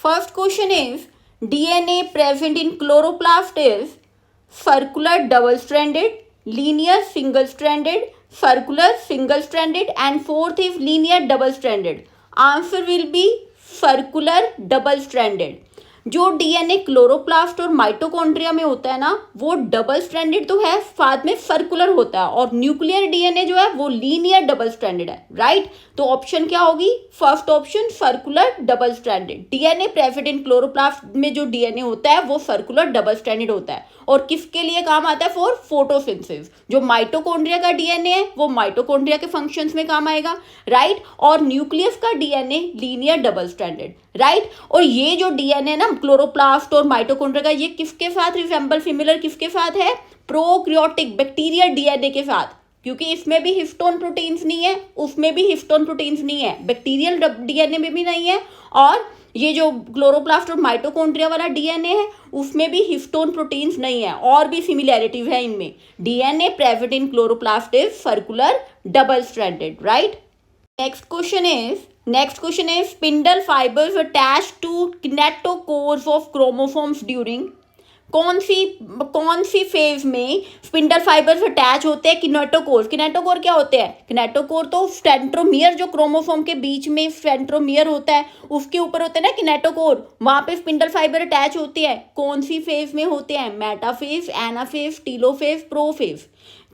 First question is DNA present in chloroplast is circular double-stranded, linear single-stranded, circular single-stranded, and fourth is linear double-stranded. Answer will be circular double-stranded. जो DNA chloroplast और mitochondria में होता है ना, वो double stranded तो है, साथ में सर्कुलर होता है, और न्यूक्लियर डीएनए जो है वो लीनियर डबल स्ट्रैंडेड है, राइट। तो ऑप्शन क्या होगी? First option circular double stranded. DNA present in chloroplast में जो डीएनए होता है वो सर्कुलर डबल स्ट्रैंडेड होता है, और किसके लिए काम आता है? For photosynthesis. जो माइटोकॉन्ड्रिया का डीएनए है वो माइटोकॉन्ड्रिया के फंक्शंस में काम आएगा, राइट। और न्यूक्लियस का DNA linear double stranded, right. और ये जो डीएनए ना क्लोरोप्लास्ट और माइटोकॉन्ड्रिया का, ये किसके साथ रिसेंबल सिमिलर किसके साथ है? प्रोकैरियोटिक बैक्टीरियल डीएनए के साथ, क्योंकि इसमें भी हिस्टोन प्रोटीन्स नहीं है, उसमें भी हिस्टोन प्रोटीन्स नहीं है, बैक्टीरियल डीएनए में भी नहीं है, और ये जो क्लोरोप्लास्ट और माइटोकॉन्ड्रिया वाला डीएनए है उसमें भी हिस्टोन प्रोटीन्स नहीं है, और भी सिमिलैरिटीज है इनमें। DNA present in chloroplast is circular double stranded, right. Next question is spindle fibers attached to kinetochores of chromosomes during कौन सी फेज में स्पिंडल फाइबर्स अटैच होते हैं? किनेटोकोर। किनेटोकोर क्या होते हैं? किनेटोकोर तो सेंट्रोमियर, जो क्रोमोसोम के बीच में सेंट्रोमियर होता है उसके ऊपर होते हैं ना किनेटोकोर, वहां पे स्पिंडल फाइबर अटैच होती है। कौन सी फेज में होते हैं? Metaphase, anaphase, telophase, prophase.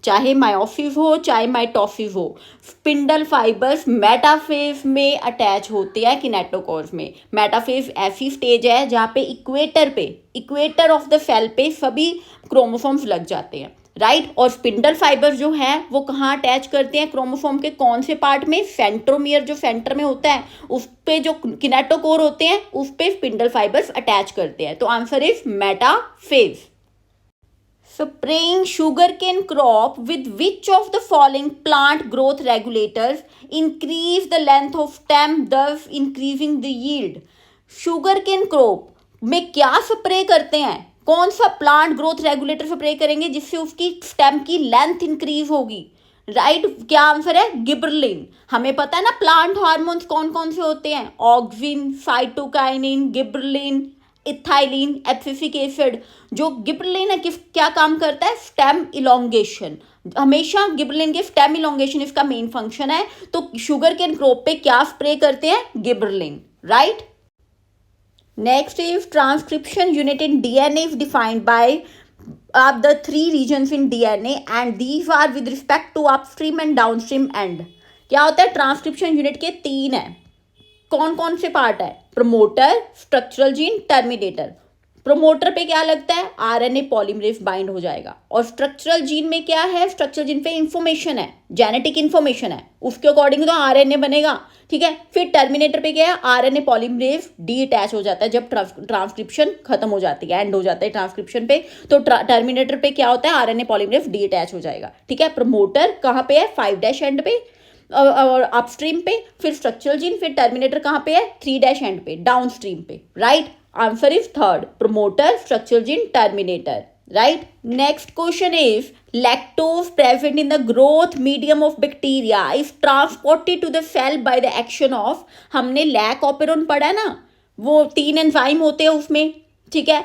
चाहे मायोसिस हो चाहे माइटोसिस हो, स्पिंडल फाइबर्स मेटाफेज में अटैच होते हैं किनेटोकोर्स में। मेटाफेज ऐसी स्टेज है जहाँ पे इक्वेटर ऑफ द सेल पे सभी क्रोमोसोम्स लग जाते हैं, राइट। और स्पिंडल फाइबर जो है वो कहाँ अटैच करते हैं? क्रोमोसोम के कौन से पार्ट में? सेंट्रोमियर, जो सेंटर में होता है उस पे जो किनेटोकोर होते हैं उस पे स्पिंडल फाइबर्स अटैच करते हैं। तो answer is metaphase. Spraying sugarcane crop with which of the following plant growth regulators increase the length of stem, thus increasing the yield? Sugarcane crop में क्या स्प्रे करते हैं? कौन सा प्लांट ग्रोथ रेगुलेटर स्प्रे करेंगे जिससे उसकी स्टेम की लेंथ इंक्रीज होगी? राइट, क्या आंसर है? गिबरलिन। हमें पता है ना प्लांट हार्मोन्स कौन कौन से होते हैं? Auxin, cytokinin, gibberellin, ethylene, abscisic acid. जो गिबरलिन है क्या काम करता है? Stem elongation. हमेशा गिबरलिन के स्टेम इलोंगेशन इसका मेन फंक्शन है। तो शुगर केन क्रॉप पे क्या स्प्रे करते हैं? Gibberellin, right. Next is transcription unit in DNA is defined by the three regions in DNA and these are with respect to upstream and downstream end। क्या होता है? Transcription unit के तीन है। कौन कौन से पार्ट है? Promoter, structural gene, terminator. Promoter पे क्या लगता है? आरएनए पॉलीमरेज बाइंड हो जाएगा। और स्ट्रक्चरल जीन में क्या है? स्ट्रक्चरल जीन पे इंफॉर्मेशन है, जेनेटिक इंफॉर्मेशन है, उसके अकॉर्डिंग तो आरएनए बनेगा, ठीक है। फिर टर्मिनेटर पे क्या है? आरएनए पॉलीमरेज डी अटैच हो जाता है जब ट्रांसक्रिप्शन खत्म हो जाती है, एंड हो जाता है ट्रांसक्रिप्शन पे, तो टर्मिनेटर पे क्या होता है? आरएनए पॉलीमरेज डी अटैच हो जाएगा, ठीक है। प्रमोटर कहाँ पे है? 5' एंड पे और अपस्ट्रीम पे, फिर स्ट्रक्चरल जीन, फिर टर्मिनेटर कहाँ पे है? 3' एंड पे, डाउनस्ट्रीम पे, right. Answer is third, promoter, structural gene, terminator, right. Next question is lactose present in the growth medium of bacteria is transported to the cell by the action of. हमने lac operon पढ़ा ना, वो 3 enzyme होते हैं उसमें, ठीक है।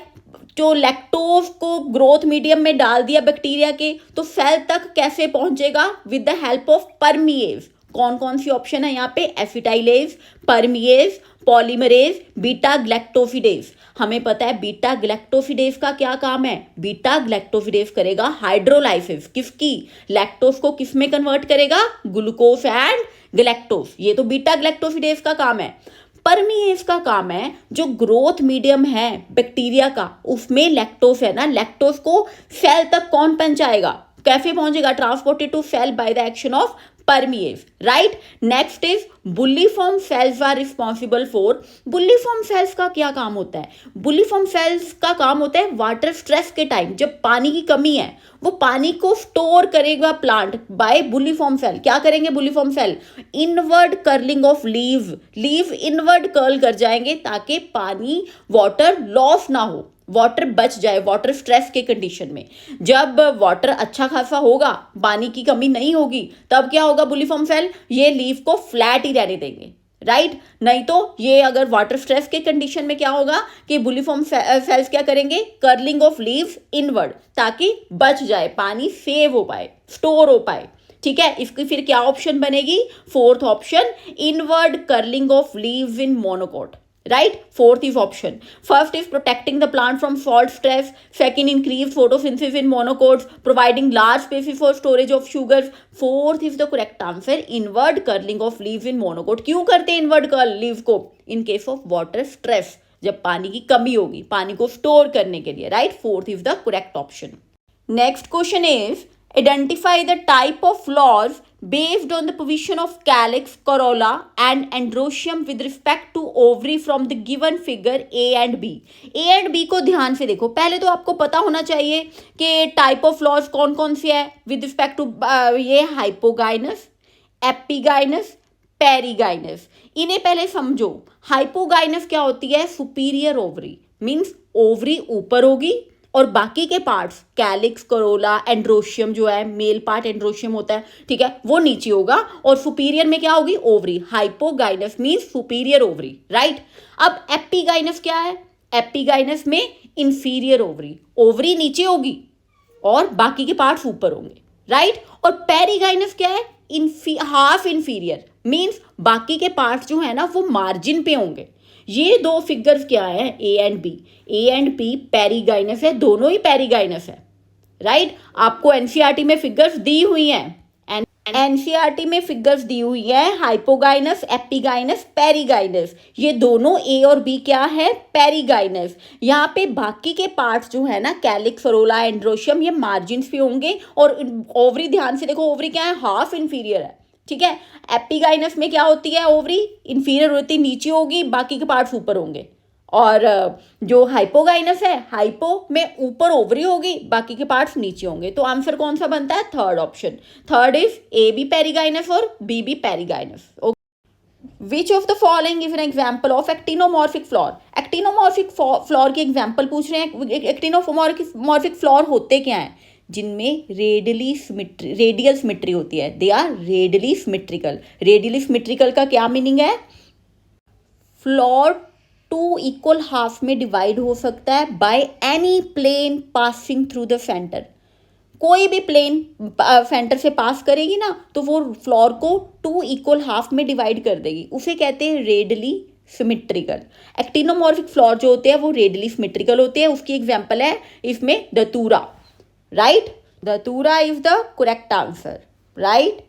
जो लैक्टोज को ग्रोथ मीडियम में डाल दिया बैक्टीरिया के, तो सेल तक कैसे पहुंचेगा? With the help of permease. कौन कौन सी ऑप्शन है यहाँ पे? Acetylase, permease, polymerase, beta galactosidase. हमें पता है बीटा ग्लैक्टोफिडेज का क्या काम है? बीटा ग्लैक्टोफिडेज करेगा हाइड्रोलाइसिस। किसकी? लैक्टोज को किस में कन्वर्ट करेगा? Glucose and galactose. ये तो बीटा ग्लैक्टोफिडेज का काम है। परमिएज का काम है जो ग्रोथ मीडियम है बैक्टीरिया का, उसमें लैक्टोज है ना, लैक्टोज को सेल तक कौन पहुंचाएगा? कैसे पहुंचेगा? Transported to cell by the action of permease, right. Next is bulliform cells are responsible for. Bulliform cells का क्या काम होता है? बुल्लीफॉर्म सेल्स का काम होता है वाटर स्ट्रेस के टाइम, जब पानी की कमी है, वो पानी को स्टोर करेगा प्लांट बाय बुल्लीफॉर्म सेल। क्या करेंगे bulliform cell? Inward curling of leave inward curl कर जाएंगे ताकि पानी वाटर लॉस ना हो, वाटर बच जाए वाटर स्ट्रेस के कंडीशन में। जब वाटर अच्छा खासा होगा, पानी की कमी नहीं होगी, तब क्या होगा? बुल्लीफॉर्म सेल ये लीफ को फ्लैट ही रहने देंगे, राइट नहीं तो ये अगर वाटर स्ट्रेस के कंडीशन में क्या होगा कि बुलिफॉर्म सेल्स क्या करेंगे, कर्लिंग ऑफ लीव्स इनवर्ड, ताकि बच जाए, पानी सेव हो पाए, स्टोर हो पाए। ठीक है, इसकी फिर क्या ऑप्शन बनेगी, fourth option, inward curling of leaves in monocot. Right, fourth is option. First is protecting the plant from salt stress, second increase photosynthesis in monocots, providing large spaces for storage of sugars, fourth is the correct answer, inward curling of leaves in monocot. क्यों करते हैं inward curl leave को, in case of water stress, जब पानी की कमी होगी, पानी को स्टोर करने के लिए। Right, fourth is the correct option. Next question is identify the type of flowers based on the position of calyx, corolla and androecium with respect to ovary from the given figure A and B। A and B को ध्यान से देखो। पहले तो आपको पता होना चाहिए कि टाइप ऑफ फ्लावर्स कौन कौन सी है विद रिस्पेक्ट टू ये हाइपोगाइनस, एपिगाइनस, पेरिगाइनस। इन्हें पहले समझो। हाइपोगाइनस क्या होती है, सुपीरियर ओवरी, मीन्स ओवरी ऊपर होगी और बाकी के पार्ट्स कैलिक्स, करोला, एंड्रोशियम जो है मेल पार्ट एंड्रोशियम होता है, ठीक है, वो नीचे होगा और सुपीरियर में क्या होगी, ovary. Hypogynous means superior ovary. Right, अब एपिगाइनस क्या है, एपिगाइनस में इंफीरियर ओवरी, ओवरी नीचे होगी और बाकी के पार्ट्स ऊपर होंगे। राइट, और पेरिगाइनस क्या है, हाफ इंफीरियर, मीन्स बाकी के पार्ट्स जो है ना वो मार्जिन पे होंगे। ये दो फिगर्स क्या है, A and B. A and B perigynous है, दोनों ही पेरिगाइनस है। राइट, आपको एनसीईआरटी में फिगर्स दी हुई हैं, एनसीईआरटी में फिगर्स दी हुई है, हाइपोगाइनस, एपिगाइनस, पेरिगाइनस। ये दोनों ए और बी क्या है, पेरिगाइनस। यहाँ पे बाकी के पार्ट्स जो है ना, कैलिक्स, करोला, एंड्रोशियम, ये मार्जिन्स पे होंगे। और ओवरी ध्यान से देखो, ओवरी क्या है, हाफ इंफीरियर है। ठीक है, एपिगाइनस में क्या होती है, ओवरी इंफीरियर होती, नीचे होगी, बाकी के पार्ट्स ऊपर होंगे। और जो हाइपोगाइनस है, हाइपो में ऊपर ओवरी होगी, बाकी के पार्ट्स नीचे होंगे। तो आंसर कौन सा बनता है, third option. Third is a B perigynous or B B perigynous. Which of the following is an example of actinomorphic flower. Actinomorphic flower की एग्जाम्पल पूछ रहे हैं। एक्टिनोमॉर्फिक फ्लोर होते क्या हैं, जिनमें रेडियल सिमेट्री होती है, they are radially symmetrical. Radially symmetrical का क्या मीनिंग है, फ्लोर टू इक्वल हाफ में डिवाइड हो सकता है by any plane passing through the centre. कोई भी प्लेन सेंटर से पास करेगी ना तो वो फ्लोर को टू इक्वल हाफ में डिवाइड कर देगी, उसे कहते हैं रेडियली सिमेट्रिकल। एक्टिनोमॉर्फिक फ्लोर जो होते हैं वो रेडियली सिमेट्रिकल होते हैं। उसकी एग्जांपल है इसमें दतूरा। Right, दतूरा is the correct answer. Right,